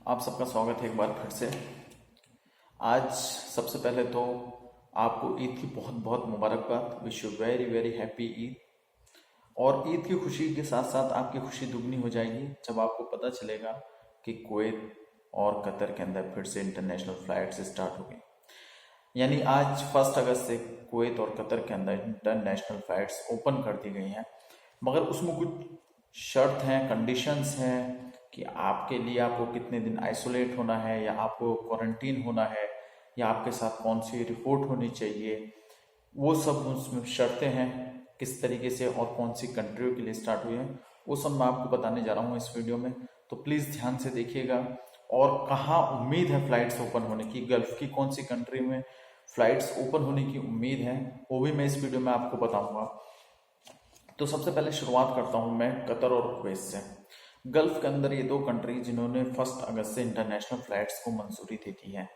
आप सबका स्वागत है एक बार फिर से। आज सबसे पहले तो आपको ईद की बहुत बहुत मुबारकबाद। Wish you very very happy Eid. और ईद की खुशी के साथ साथ आपकी खुशी दुगनी हो जाएगी जब आपको पता चलेगा कि कुवैत और कतर के अंदर फिर से इंटरनेशनल फ्लाइट्स स्टार्ट हो गई। यानी आज 1 अगस्त से कुवैत और कतर के अंदर इंटरनेशनल फ्लाइट्स ओपन कर दी गई हैं, मगर उसमें कुछ शर्त हैं, कंडीशंस हैं कि आपके लिए आपको कितने दिन आइसोलेट होना है या आपको क्वारंटीन होना है या आपके साथ कौन सी रिपोर्ट होनी चाहिए। वो सब उसमें शर्तें हैं, किस तरीके से और कौन सी कंट्रियों के लिए स्टार्ट हुई है, वो सब मैं आपको बताने जा रहा हूँ इस वीडियो में। तो प्लीज़ ध्यान से देखिएगा। और कहाँ उम्मीद है फ्लाइट्स ओपन होने की, गल्फ की कौन सी कंट्री में फ्लाइट्स ओपन होने की उम्मीद है, वो भी मैं इस वीडियो में आपको बताऊंगा। तो सबसे पहले शुरुआत करता हूं मैं कतर और कुवैत से। गल्फ के अंदर ये दो कंट्री जिन्होंने 1 अगस्त से इंटरनेशनल फ्लाइट्स को मंजूरी दे दी है,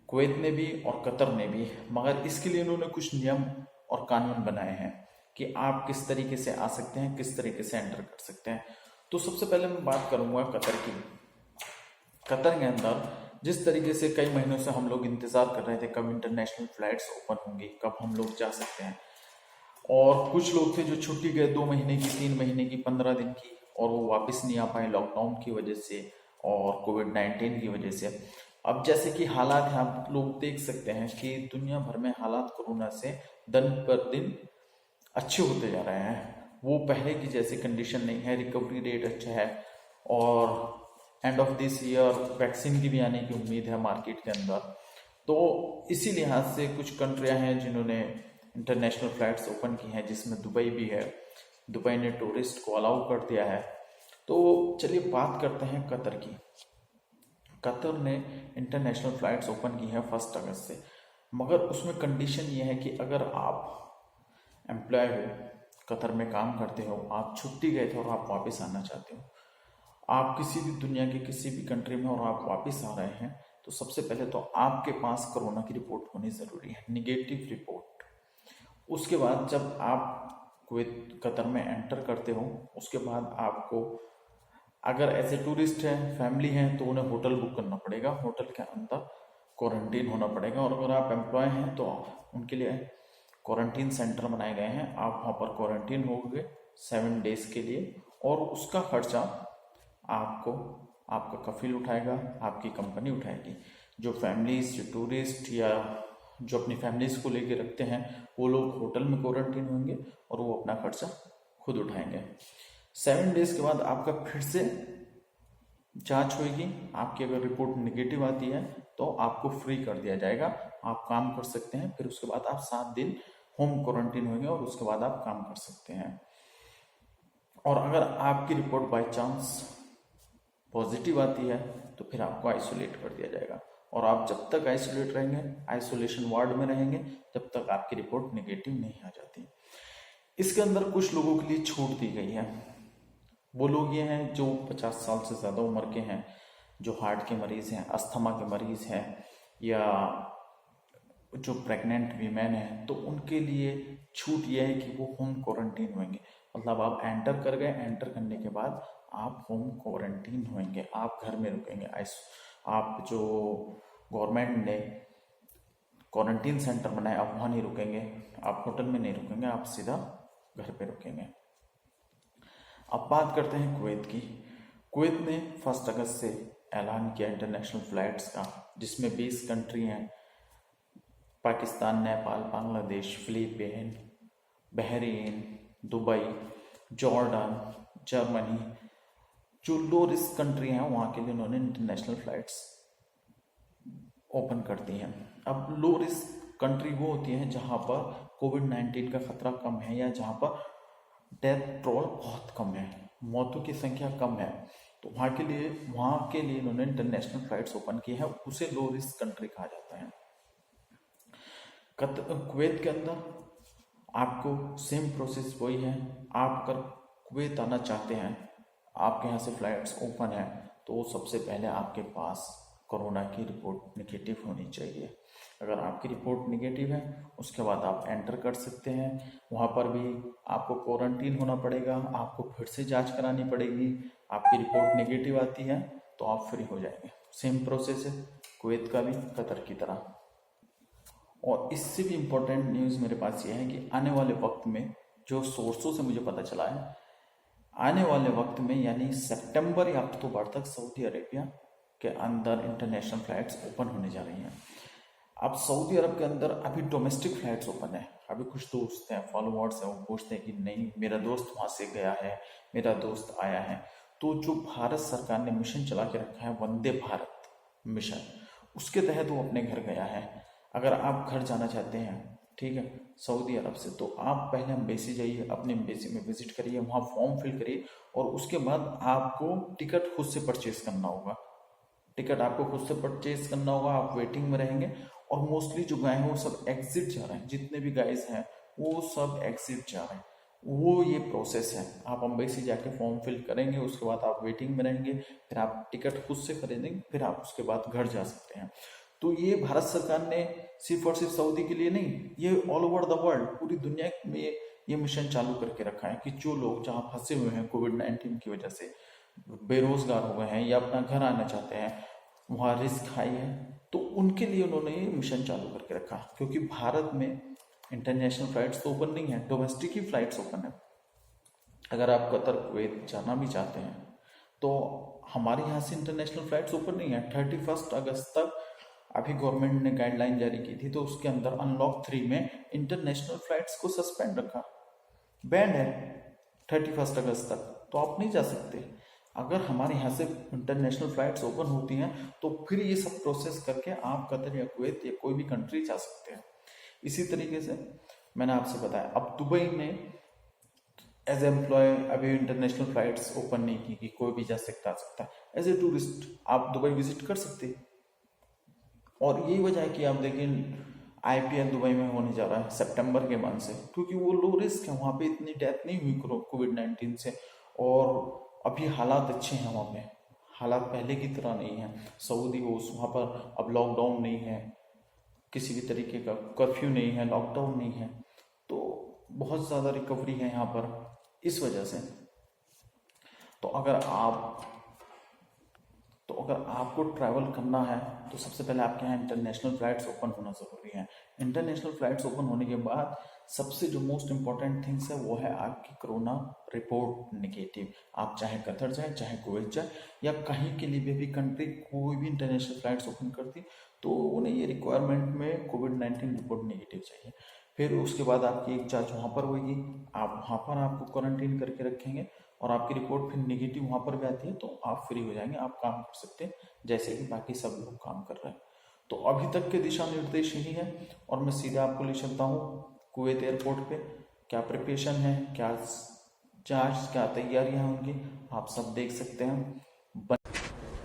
कुवैत ने भी और कतर ने भी। मगर इसके लिए उन्होंने कुछ नियम और कानून बनाए हैं कि आप किस तरीके से आ सकते हैं, किस तरीके से एंटर कर सकते हैं। तो सबसे पहले मैं बात करूंगा कतर की। कतर के अंदर जिस तरीके से कई महीनों से हम लोग इंतजार कर रहे थे कब इंटरनेशनल फ्लाइट्स ओपन होंगी, कब हम लोग जा सकते हैं। और कुछ लोग थे जो छुट्टी गए 2 महीने की, 3 महीने की, 15 दिन की, और वो वापस नहीं आ पाए लॉकडाउन की वजह से और कोविड-19 की वजह से। अब जैसे कि हालात हैं, आप लोग देख सकते हैं कि दुनिया भर में हालात कोरोना से दिन पर दिन अच्छे होते जा रहे हैं। वो पहले की जैसी कंडीशन नहीं है, रिकवरी रेट अच्छा है और end of this year vaccine की भी आने की उम्मीद है मार्केट के अंदर। तो इसी लिहाज से कुछ कंट्रियां हैं जिन्होंने इंटरनेशनल फ्लाइट्स ओपन की हैं, जिसमें दुबई भी है। दुबई ने टूरिस्ट को अलाउ कर दिया है। तो चलिए बात करते हैं कतर की। कतर ने इंटरनेशनल फ्लाइट्स ओपन की है 1 अगस्त से, मगर उसमें कंडीशन ये है कि अगर आप एम्प्लॉय हो, कतर में काम करते हो, आप छुट्टी गए थे और आप वापस आना चाहते हो, आप किसी भी दुनिया के किसी भी कंट्री में और आप वापस आ रहे हैं, तो सबसे पहले तो आपके पास कोरोना की रिपोर्ट होनी ज़रूरी है, निगेटिव रिपोर्ट। उसके बाद जब आप कुवैत कतर में एंटर करते हो, उसके बाद आपको अगर एज ए टूरिस्ट है, फैमिली है, तो उन्हें होटल बुक करना पड़ेगा, होटल के अंदर क्वारंटीन होना पड़ेगा। और अगर आप एम्प्लॉय हैं तो उनके लिए क्वारंटीन सेंटर बनाए गए हैं, आप वहाँ पर क्वारंटीन होंगे 7 डेज के लिए, और उसका खर्चा आपको आपका कफिल उठाएगा, आपकी कंपनी उठाएगी। जो फैमिलीज, जो टूरिस्ट या जो अपनी फैमिलीज को लेके रखते हैं, वो लोग होटल में क्वारंटीन होंगे और वो अपना खर्चा खुद उठाएंगे। 7 डेज के बाद आपका फिर से जांच होगी। आपकी अगर रिपोर्ट निगेटिव आती है तो आपको फ्री कर दिया जाएगा, आप काम कर सकते हैं। फिर उसके बाद आप 7 दिन होम क्वारंटीन होंगे और उसके बाद आप काम कर सकते हैं। और अगर आपकी रिपोर्ट बाय चांस पॉजिटिव आती है तो फिर आपको आइसोलेट कर दिया जाएगा, और आप जब तक आइसोलेट रहेंगे, आइसोलेशन वार्ड में रहेंगे, जब तक आपकी रिपोर्ट नेगेटिव नहीं आ जाती। इसके अंदर कुछ लोगों के लिए छूट दी गई है। वो लोग ये हैं जो 50 साल से ज़्यादा उम्र के हैं, जो हार्ट के मरीज़ हैं, अस्थमा के मरीज़ हैं, या जो प्रेग्नेंट वीमेन है, तो उनके लिए छूट यह है कि वो होम क्वारंटीन होंगे। मतलब आप एंटर कर गए, एंटर करने के बाद आप होम क्वारंटीन होंगे, आप घर में रुकेंगे। आप जो गवर्नमेंट ने क्वारंटीन सेंटर बनाया, आप वहाँ नहीं रुकेंगे, आप होटल में नहीं रुकेंगे, आप सीधा घर पे रुकेंगे। अब बात करते हैं कुवैत की। कुवैत ने 1 अगस्त से ऐलान किया इंटरनेशनल फ्लाइट्स का, जिसमें 20 कंट्री हैं, Pakistan, Nepal, Bangladesh, Philippine, Bahrain, Dubai, Jordan, Germany. जो लो रिस्क कंट्री हैं वहाँ के लिए उन्होंने इंटरनेशनल फ्लाइट्स ओपन कर दी हैं। अब लो रिस्क कंट्री वो होती हैं जहाँ पर कोविड-19 का खतरा कम है, या जहाँ पर डेथ टोल बहुत कम है, मौतों की संख्या कम है। तो वहाँ के लिए इन्होंने इंटरनेशनल फ्लाइट्स ओपन की है, उसे लो रिस्क कंट्री कहा जाता है। कुवैत के अंदर आपको सेम प्रोसेस वही है। आप अगर कुवैत आना चाहते हैं, आपके यहाँ से फ्लाइट्स ओपन है, तो सबसे पहले आपके पास कोरोना की रिपोर्ट निगेटिव होनी चाहिए। अगर आपकी रिपोर्ट निगेटिव है, उसके बाद आप एंटर कर सकते हैं। वहाँ पर भी आपको क्वारंटीन होना पड़ेगा, आपको फिर से जांच करानी पड़ेगी। आपकी रिपोर्ट निगेटिव आती है तो आप फ्री हो जाएंगे। सेम प्रोसेस है कुवैत का भी, कतर की तरह। और इससे भी इम्पोर्टेंट न्यूज़ मेरे पास ये है कि आने वाले वक्त में, जो सोर्सों से मुझे पता चला है, आने वाले वक्त में यानी सितंबर या अक्टूबर तक सऊदी अरेबिया के अंदर इंटरनेशनल फ्लाइट्स ओपन होने जा रही हैं। अब सऊदी अरब के अंदर अभी डोमेस्टिक फ्लाइट्स ओपन है। अभी कुछ दोस्त हैं, फॉलोअर्स हैं, वो पूछते हैं कि नहीं मेरा दोस्त वहाँ से गया है, मेरा दोस्त आया है। तो जो भारत सरकार ने मिशन चला के रखा है, वंदे भारत मिशन, उसके तहत वो अपने घर गया है। अगर आप घर जाना चाहते हैं, ठीक है, सऊदी अरब से, तो आप पहले एम्बेसी जाइए, अपनी एम्बेसी में विजिट करिए, वहाँ फॉर्म फिल करिए और उसके बाद आपको टिकट खुद से परचेज करना होगा। टिकट आपको खुद से परचेज करना होगा, आप वेटिंग में रहेंगे। और मोस्टली जो गाय हैं वो सब एग्जिट जा रहे हैं, जितने भी गाइस हैं वो सब एग्जिट जा रहे हैं। वो ये प्रोसेस है, आप एम्बेसी जाके फॉर्म फिल करेंगे, उसके बाद आप वेटिंग में रहेंगे, फिर आप टिकट खुद से खरीदेंगे, फिर आप उसके बाद घर जा सकते हैं। तो ये भारत सरकार ने सिर्फ और सिर्फ सऊदी के लिए नहीं, ये ऑल ओवर द वर्ल्ड, पूरी दुनिया में ये मिशन चालू करके रखा है कि जो लोग जहाँ फंसे हुए हैं कोविड-19 की वजह से, बेरोजगार हो गए हैं या अपना घर आना चाहते हैं, वहाँ रिस्क हाई है, तो उनके लिए उन्होंने ये मिशन चालू करके रखा। क्योंकि भारत में इंटरनेशनल फ्लाइट्स तो ओपन नहीं है, डोमेस्टिक ही फ्लाइट्स ओपन है। अगर आप कतर कुवैत जाना भी चाहते हैं तो हमारे यहाँ से इंटरनेशनल फ्लाइट्स ओपन नहीं है। 31 अगस्त तक अभी गवर्नमेंट ने गाइडलाइन जारी की थी, तो उसके अंदर अनलॉक 3 में इंटरनेशनल फ्लाइट्स को सस्पेंड रखा, बैंड है 31 अगस्त तक, तो आप नहीं जा सकते। अगर हमारे यहाँ से इंटरनेशनल फ्लाइट्स ओपन होती हैं तो फिर ये सब प्रोसेस करके आप कतर या कुवैत या कोई भी कंट्री जा सकते हैं। इसी तरीके से मैंने आपसे बताया, अब दुबई में एज एम्प्लॉय अभी इंटरनेशनल फ्लाइट्स ओपन नहीं की कि कोई भी जा सकता है। एज ए टूरिस्ट आप दुबई विजिट कर सकते हैं। और यही वजह है कि आप देखें IPL दुबई में होने जा रहा है सितंबर के मंथ से, क्योंकि वो लो रिस्क है, वहाँ पे इतनी डेथ नहीं हुई कोविड-19 से, और अभी हालात अच्छे हैं वहाँ पे, हालात पहले की तरह नहीं है। सऊदी हो, वहाँ पर अब लॉकडाउन नहीं है, किसी भी तरीके का कर्फ्यू नहीं है, लॉकडाउन नहीं है, तो बहुत ज़्यादा रिकवरी है यहाँ पर इस वजह से। तो अगर आपको ट्रैवल करना है तो सबसे पहले आपके यहाँ इंटरनेशनल फ्लाइट्स ओपन होना ज़रूरी है। इंटरनेशनल फ्लाइट्स ओपन होने के बाद सबसे जो मोस्ट इम्पॉर्टेंट थिंग्स है वो है आपकी कोरोना रिपोर्ट नेगेटिव। आप चाहे कतर जाए, चाहे कुवैत जाए, या कहीं के लिए भी कंट्री कोई भी इंटरनेशनल फ्लाइट्स ओपन करती, तो उन्हें ये रिक्वायरमेंट में कोविड-19 रिपोर्ट नेगेटिव चाहिए। फिर उसके बाद आपकी एक जांच वहाँ पर होगी, आप वहाँ पर आपको क्वारंटीन करके रखेंगे और आपकी रिपोर्ट फिर नेगेटिव वहाँ पर भी आती है, तो आप फ्री हो जाएंगे, आप काम कर सकते हैं जैसे कि बाकी सब लोग काम कर रहे हैं। तो अभी तक के दिशा निर्देश यही है और मैं सीधा आपको ले चलता हूँ कुवैत एयरपोर्ट पे। क्या प्रिपरेशन है, क्या जांच, क्या तैयारियां होंगी, आप सब देख सकते हैं।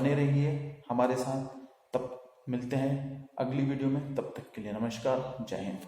बने रहिए हमारे साथ, तब मिलते हैं अगली वीडियो में। तब तक के लिए नमस्कार, जय हिंद।